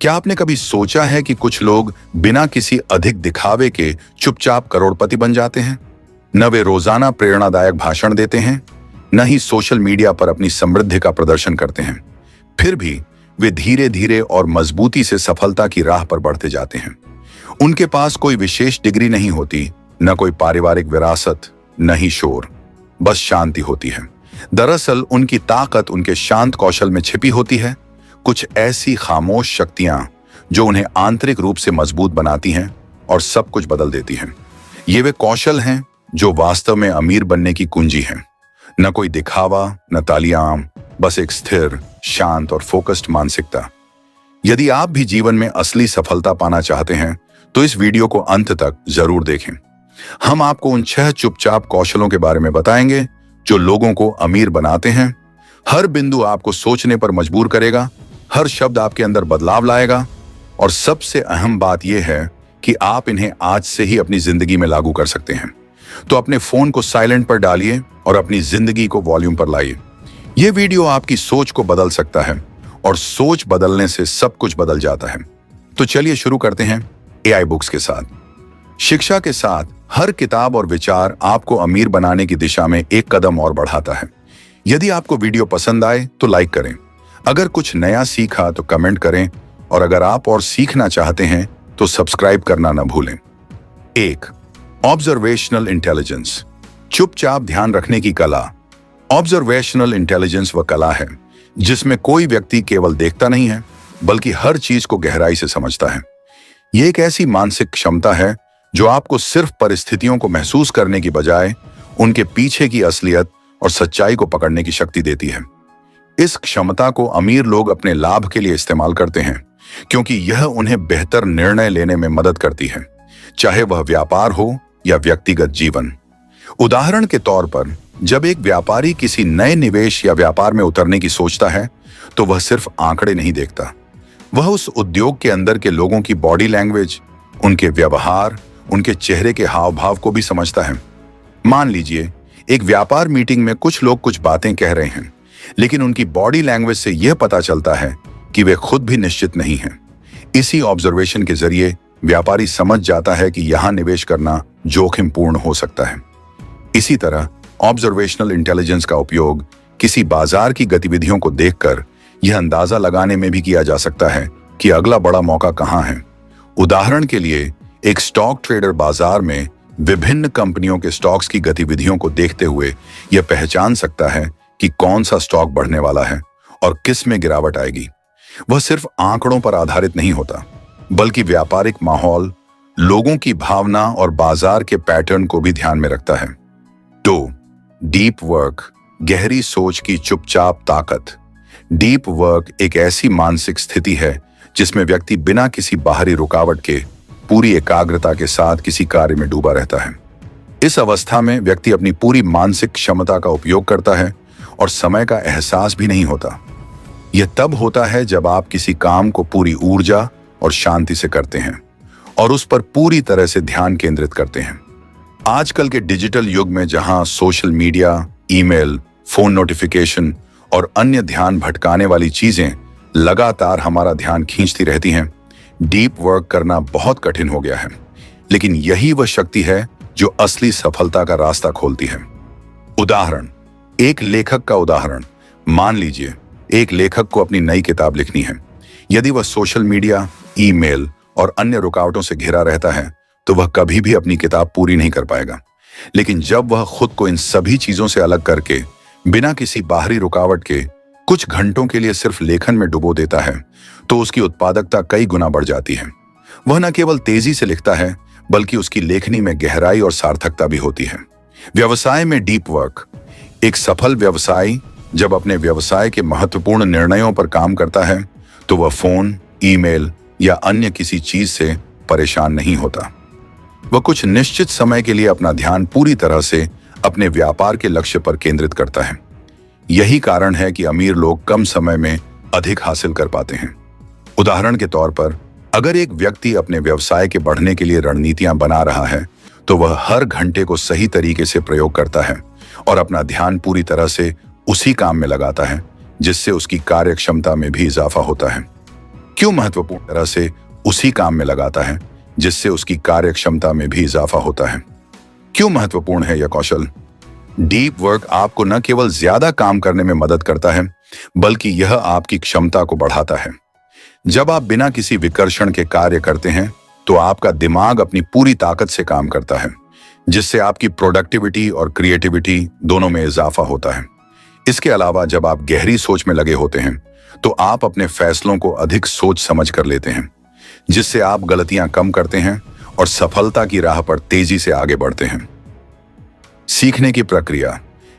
क्या आपने कभी सोचा है कि कुछ लोग बिना किसी अधिक दिखावे के चुपचाप करोड़पति बन जाते हैं? न वे रोजाना प्रेरणादायक भाषण देते हैं, न ही सोशल मीडिया पर अपनी समृद्धि का प्रदर्शन करते हैं। फिर भी वे धीरे धीरे और मजबूती से सफलता की राह पर बढ़ते जाते हैं। उनके पास कोई विशेष डिग्री नहीं होती, न कोई पारिवारिक विरासत, न ही शोर, बस शांति होती है। दरअसल उनकी ताकत उनके शांत कौशल में छिपी होती है, कुछ ऐसी खामोश शक्तियां जो उन्हें आंतरिक रूप से मजबूत बनाती हैं और सब कुछ बदल देती हैं। ये वे कौशल हैं जो वास्तव में अमीर बनने की कुंजी हैं। न कोई दिखावा, न तालियां, बस एक स्थिर, शांत और फोकस्ड मानसिकता। यदि आप भी जीवन में असली सफलता पाना चाहते हैं तो इस वीडियो को अंत तक जरूर देखें। हम आपको उन 6 चुपचाप कौशलों के बारे में बताएंगे जो लोगों को अमीर बनाते हैं। हर बिंदु आपको सोचने पर मजबूर करेगा, हर शब्द आपके अंदर बदलाव लाएगा और सबसे अहम बात यह है कि आप इन्हें आज से ही अपनी जिंदगी में लागू कर सकते हैं। तो अपने फोन को साइलेंट पर डालिए और अपनी जिंदगी को वॉल्यूम पर लाइए। यह वीडियो आपकी सोच को बदल सकता है और सोच बदलने से सब कुछ बदल जाता है। तो चलिए शुरू करते हैं AI बुक्स के साथ। शिक्षा के साथ हर किताब और विचार आपको अमीर बनाने की दिशा में एक कदम और बढ़ाता है। यदि आपको वीडियो पसंद आए तो लाइक करें, अगर कुछ नया सीखा तो कमेंट करें और अगर आप और सीखना चाहते हैं तो सब्सक्राइब करना न भूलें। 1. ऑब्जर्वेशनल इंटेलिजेंस, चुपचाप ध्यान रखने की कला। ऑब्जर्वेशनल इंटेलिजेंस वह कला है जिसमें कोई व्यक्ति केवल देखता नहीं है बल्कि हर चीज को गहराई से समझता है। यह एक ऐसी मानसिक क्षमता है जो आपको सिर्फ परिस्थितियों को महसूस करने की बजाय उनके पीछे की असलियत और सच्चाई को पकड़ने की शक्ति देती है। इस क्षमता को अमीर लोग अपने लाभ के लिए इस्तेमाल करते हैं क्योंकि यह उन्हें बेहतर निर्णय लेने में मदद करती है, चाहे वह व्यापार हो या व्यक्तिगत जीवन। उदाहरण के तौर पर जब एक व्यापारी किसी नए निवेश या व्यापार में उतरने की सोचता है तो वह सिर्फ आंकड़े नहीं देखता, वह उस उद्योग के अंदर के लोगों की बॉडी लैंग्वेज, उनके व्यवहार, उनके चेहरे के हाव भाव को भी समझता है। मान लीजिए एक व्यापार मीटिंग में कुछ लोग कुछ बातें कह रहे हैं लेकिन उनकी बॉडी लैंग्वेज से यह पता चलता है कि वे खुद भी निश्चित नहीं हैं। इसी ऑब्जर्वेशन के जरिए व्यापारी समझ जाता है कि यहां निवेश करना जोखिमपूर्ण हो सकता है। इसी तरह ऑब्जर्वेशनल इंटेलिजेंस का उपयोग किसी बाजार की गतिविधियों को देखकर यह अंदाजा लगाने में भी किया जा सकता है कि अगला बड़ा मौका कहां है। उदाहरण के लिए एक स्टॉक ट्रेडर बाजार में विभिन्न कंपनियों के स्टॉक्स की गतिविधियों को देखते हुए यह पहचान सकता है कि कौन सा स्टॉक बढ़ने वाला है और किस में गिरावट आएगी। वह सिर्फ आंकड़ों पर आधारित नहीं होता बल्कि व्यापारिक माहौल, लोगों की भावना और बाजार के पैटर्न को भी ध्यान में रखता है। 2. डीप वर्क, गहरी सोच की चुपचाप ताकत। डीप वर्क एक ऐसी मानसिक स्थिति है जिसमें व्यक्ति बिना किसी बाहरी रुकावट के पूरी एकाग्रता के साथ किसी कार्य में डूबा रहता है। इस अवस्था में व्यक्ति अपनी पूरी मानसिक क्षमता का उपयोग करता है और समय का एहसास भी नहीं होता। यह तब होता है जब आप किसी काम को पूरी ऊर्जा और शांति से करते हैं और उस पर पूरी तरह से ध्यान केंद्रित करते हैं। आजकल के डिजिटल युग में जहां social media, email, phone notification और अन्य ध्यान भटकाने वाली चीजें लगातार हमारा ध्यान खींचती रहती हैं, डीप वर्क करना बहुत कठिन हो गया है। लेकिन यही वह शक्ति है जो असली सफलता का रास्ता खोलती है। उदाहरण, एक लेखक का उदाहरण। मान लीजिए एक लेखक को अपनी नई किताब लिखनी है। यदि वह सोशल मीडिया, ईमेल और अन्य रुकावटों से घिरा रहता है तो वह कभी भी अपनी किताब पूरी नहीं कर पाएगा। लेकिन जब वह खुद को इन सभी चीजों से अलग करके बिना किसी बाहरी रुकावट के कुछ घंटों के लिए सिर्फ लेखन में डुबो देता है तो उसकी उत्पादकता कई गुना बढ़ जाती है। वह न केवल तेजी से लिखता है बल्कि उसकी लेखनी में गहराई और सार्थकता भी होती है। व्यवसाय में डीप वर्क। एक सफल व्यवसायी जब अपने व्यवसाय के महत्वपूर्ण निर्णयों पर काम करता है तो वह फोन, ईमेल या अन्य किसी चीज से परेशान नहीं होता। वह कुछ निश्चित समय के लिए अपना ध्यान पूरी तरह से अपने व्यापार के लक्ष्य पर केंद्रित करता है। यही कारण है कि अमीर लोग कम समय में अधिक हासिल कर पाते हैं। उदाहरण के तौर पर अगर एक व्यक्ति अपने व्यवसाय के बढ़ने के लिए रणनीतियां बना रहा है तो वह हर घंटे को सही तरीके से प्रयोग करता है और अपना ध्यान पूरी तरह से उसी काम में लगाता है जिससे उसकी कार्यक्षमता में भी इजाफा होता है। क्यों महत्वपूर्ण तरह से उसी काम में लगाता है जिससे उसकी कार्यक्षमता में भी इजाफा होता है। क्यों महत्वपूर्ण है यह कौशल? डीप वर्क आपको न केवल ज्यादा काम करने में मदद करता है, बल्कि यह आपकी क्षमता को बढ़ाता है। जब आप बिना किसी विकर्षण के कार्य करते हैं तो आपका दिमाग अपनी पूरी ताकत से काम करता है, जिससे आपकी प्रोडक्टिविटी और क्रिएटिविटी दोनों में इजाफा होता है। इसके अलावा जब आप गहरी सोच में लगे होते हैं तो आप अपने फैसलों को अधिक सोच समझ कर लेते हैं, जिससे आप गलतियां कम करते हैं और सफलता की राह पर तेजी से आगे बढ़ते हैं। सीखने की प्रक्रिया।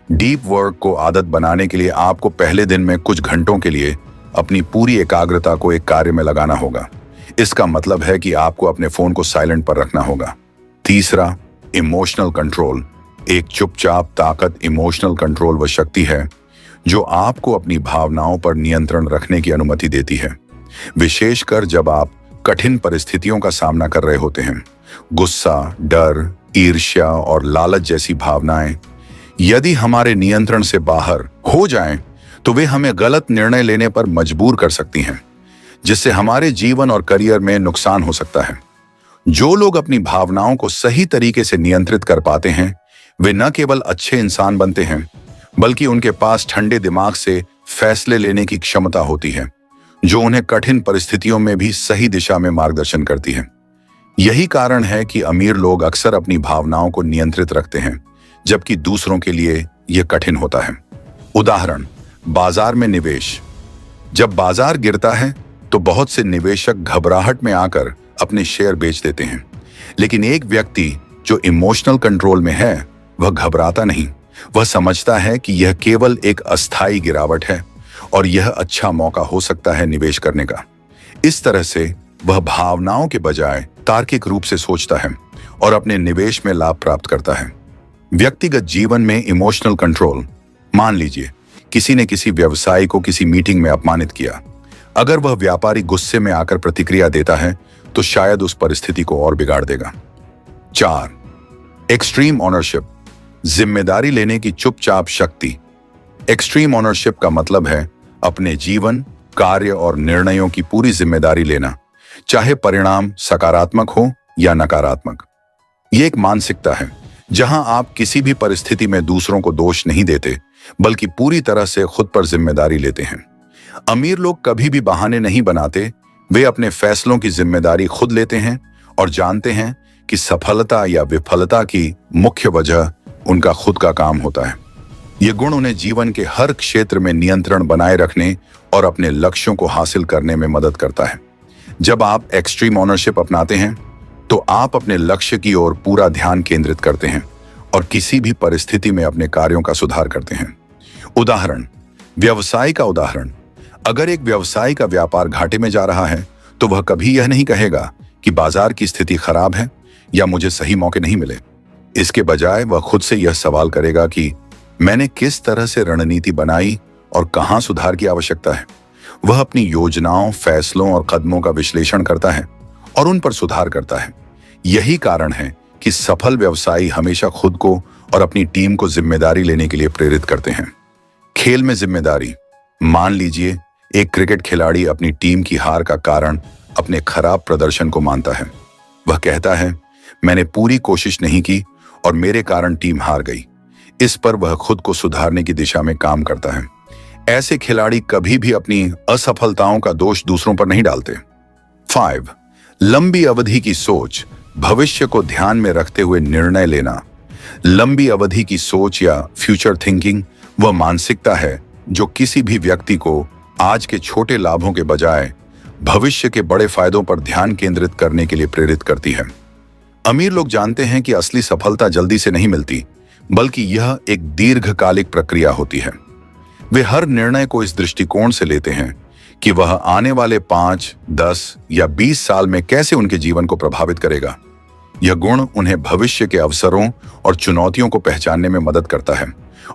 डीप वर्क को आदत बनाने के लिए आपको पहले दिन में कुछ घंटों के लिए अपनी पूरी एकाग्रता को एक कार्य में लगाना होगा। इसका मतलब है कि आपको अपने फोन को साइलेंट पर रखना होगा। तीसरा, इमोशनल कंट्रोल। एक चुपचाप ताकत इमोशनल कंट्रोल वह शक्ति है जो आपको अपनी भावनाओं पर नियंत्रण रखने की अनुमति देती है, विशेषकर जब आप कठिन परिस्थितियों का सामना कर रहे होते हैं। गुस्सा, डर, ईर्ष्या और लालच जैसी भावनाएं यदि हमारे नियंत्रण से बाहर हो जाएं, तो वे हमें गलत निर्णय लेने पर मजबूर कर सकती हैं, जिससे हमारे जीवन और करियर में नुकसान हो सकता है। जो लोग अपनी भावनाओं को सही तरीके से नियंत्रित कर पाते हैं, वे न केवल अच्छे इंसान बनते हैं, बल्कि उनके पास ठंडे दिमाग से फैसले लेने की क्षमता होती है, जो उन्हें कठिन परिस्थितियों में भी सही दिशा में मार्गदर्शन करती है। यही कारण है कि अमीर लोग अक्सर अपनी भावनाओं को नियंत्रित रखते हैं, जबकि दूसरों के लिए यह कठिन होता है। उदाहरण, बाजार में निवेश। जब बाजार गिरता है तो बहुत से निवेशक घबराहट में आकर अपने शेयर बेच देते हैं, लेकिन एक व्यक्ति जो इमोशनल कंट्रोल में है वह घबराता नहीं। वह समझता है कि यह केवल एक अस्थायी गिरावट है और यह अच्छा मौका हो सकता है निवेश करने का। इस तरह से वह भावनाओं के बजाय तार्किक रूप से सोचता है और अपने निवेश में लाभ प्राप्त करता है। व्यक्तिगत जीवन में इमोशनल कंट्रोल। मान लीजिए किसी ने किसी व्यवसायी को किसी मीटिंग में अपमानित किया। अगर वह व्यापारी गुस्से में आकर प्रतिक्रिया देता है तो शायद उस परिस्थिति को और बिगाड़ देगा। 4, एक्सट्रीम ओनरशिप। जिम्मेदारी लेने की चुपचाप शक्ति। एक्सट्रीम ओनरशिप का मतलब है अपने जीवन, कार्य और निर्णयों की पूरी जिम्मेदारी लेना, चाहे परिणाम सकारात्मक हो या नकारात्मक। ये एक मानसिकता है जहां आप किसी भी परिस्थिति में दूसरों को दोष नहीं देते, बल्कि पूरी तरह से खुद पर जिम्मेदारी लेते हैं। अमीर लोग कभी भी बहाने नहीं बनाते, वे अपने फैसलों की जिम्मेदारी खुद लेते हैं और जानते हैं कि सफलता या विफलता की मुख्य वजह उनका खुद का काम होता है। ये गुण उन्हें जीवन के हर क्षेत्र में नियंत्रण बनाए रखने और अपने लक्ष्यों को हासिल करने में मदद करता है। जब आप एक्सट्रीम ओनरशिप अपनाते हैं तो आप अपने लक्ष्य की ओर पूरा ध्यान केंद्रित करते हैं और किसी भी परिस्थिति में अपने कार्यों का सुधार करते हैं। उदाहरण, व्यवसाय का उदाहरण। अगर एक व्यवसायी का व्यापार घाटे में जा रहा है तो वह कभी यह नहीं कहेगा कि बाजार की स्थिति खराब है या मुझे सही मौके नहीं मिले। इसके बजाय वह खुद से यह सवाल करेगा कि मैंने किस तरह से रणनीति बनाई और कहां सुधार की आवश्यकता है। वह अपनी योजनाओं, फैसलों और कदमों का विश्लेषण करता है और उन पर सुधार करता है। यही कारण है कि सफल व्यवसायी हमेशा खुद को और अपनी टीम को जिम्मेदारी लेने के लिए प्रेरित करते हैं। खेल में जिम्मेदारी। मान लीजिए एक क्रिकेट खिलाड़ी अपनी टीम की हार का कारण अपने खराब प्रदर्शन को मानता है। वह कहता है, मैंने पूरी कोशिश नहीं की और मेरे कारण टीम हार गई। इस पर वह खुद को सुधारने की दिशा में काम करता है। ऐसे खिलाड़ी कभी भी अपनी असफलताओं का दोष दूसरों पर नहीं डालते। 5, लंबी अवधि की सोच। भविष्य को ध्यान में रखते हुए निर्णय लेना। लंबी अवधि की सोच या फ्यूचर थिंकिंग वह मानसिकता है जो किसी भी व्यक्ति को आज के छोटे लाभों के बजाय भविष्य के बड़े फायदों पर ध्यान केंद्रित करने के लिए प्रेरित करती है। अमीर लोग जानते हैं कि असली सफलता जल्दी से नहीं मिलती, बल्कि यह एक दीर्घकालिक प्रक्रिया होती है। वे हर निर्णय को इस दृष्टिकोण से लेते हैं कि वह आने वाले 5, 10 या 20 साल में कैसे उनके जीवन को प्रभावित करेगा। यह गुण उन्हें भविष्य के अवसरों और चुनौतियों को पहचानने में मदद करता है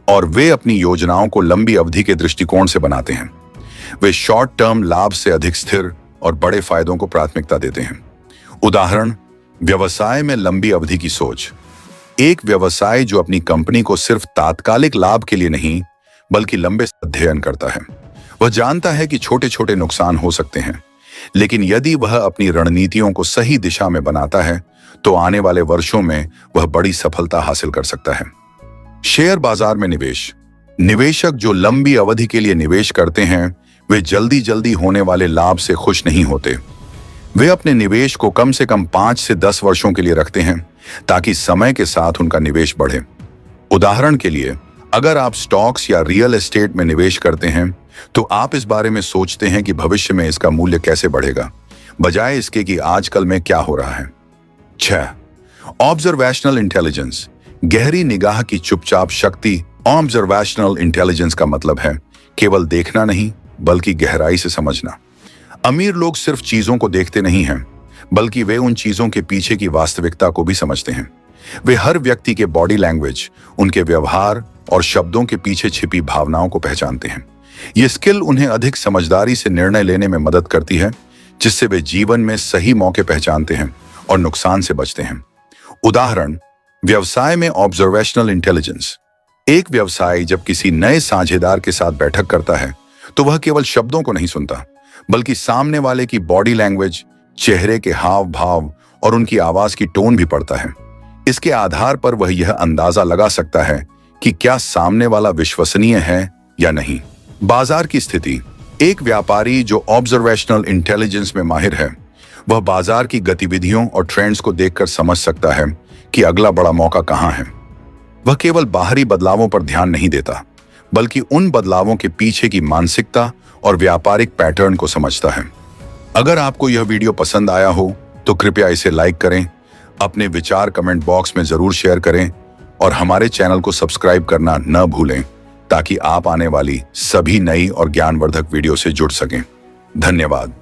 और वे अपनी योजनाओं को लंबी अवधि के दृष्टिकोण से बनाते हैं। वे शॉर्ट टर्म लाभ से अधिक स्थिर और बड़े फायदों को प्राथमिकता देते हैं। उदाहरण, व्यवसाय में लंबी अवधि की सोच। एक व्यवसाय जो अपनी कंपनी को सिर्फ तात्कालिक लाभ के लिए नहीं बल्कि लंबे अध्ययन करता है। वह जानता है कि छोटे छोटे नुकसान हो सकते हैं, लेकिन यदि वह अपनी रणनीतियों को सही दिशा में बनाता है तो आने वाले वर्षों में वह बड़ी सफलता हासिल कर सकता है। शेयर बाजार में निवेश। निवेशक जो लंबी अवधि के लिए निवेश करते हैं वे जल्दी जल्दी होने वाले लाभ से खुश नहीं होते। वे अपने निवेश को कम से कम 5 से 10 वर्षों के लिए रखते हैं ताकि समय के साथ उनका निवेश बढ़े। उदाहरण के लिए, अगर आप स्टॉक्स या रियल एस्टेट में निवेश करते हैं तो आप इस बारे में सोचते हैं कि भविष्य में इसका मूल्य कैसे बढ़ेगा, बजाय इसके कि आजकल में क्या हो रहा है। 6. Observational intelligence. गहरी निगाह की चुपचाप शक्ति। ऑब्जर्वेशनल इंटेलिजेंस का मतलब है केवल देखना नहीं बल्कि गहराई से समझना। अमीर लोग सिर्फ चीजों को देखते नहीं हैं, बल्कि वे उन चीजों के पीछे की वास्तविकता को भी समझते हैं। वे हर व्यक्ति के बॉडी लैंग्वेज, उनके व्यवहार और शब्दों के पीछे छिपी भावनाओं को पहचानते हैं। ये स्किल उन्हें अधिक समझदारी से निर्णय लेने में मदद करती है, जिससे वे जीवन में सही मौके पहचानते हैं और नुकसान से बचते हैं। उदाहरण, व्यवसाय में ऑब्जर्वेशनल इंटेलिजेंस। एक व्यवसायी जब किसी नए साझेदार के साथ बैठक करता है तो वह केवल शब्दों को नहीं सुनता, बल्कि सामने वाले की बॉडी लैंग्वेज, चेहरे के हाव भाव और उनकी आवाज की टोन भी पढ़ता है। इसके आधार पर वह यह अंदाजा लगा सकता है कि क्या सामने वाला विश्वसनीय है या नहीं। बाजार की स्थिति। एक व्यापारी जो ऑब्जर्वेशनल इंटेलिजेंस में माहिर है, वह बाजार की गतिविधियों और ट्रेंड्स को देखकर समझ सकता है कि अगला बड़ा मौका कहां है। वह केवल बाहरी बदलावों पर ध्यान नहीं देता, बल्कि उन बदलावों के पीछे की मानसिकता और व्यापारिक पैटर्न को समझता है। अगर आपको यह वीडियो पसंद आया हो तो कृपया इसे लाइक करें, अपने विचार कमेंट बॉक्स में जरूर शेयर करें और हमारे चैनल को सब्सक्राइब करना न भूलें ताकि आप आने वाली सभी नई और ज्ञानवर्धक वीडियो से जुड़ सकें। धन्यवाद।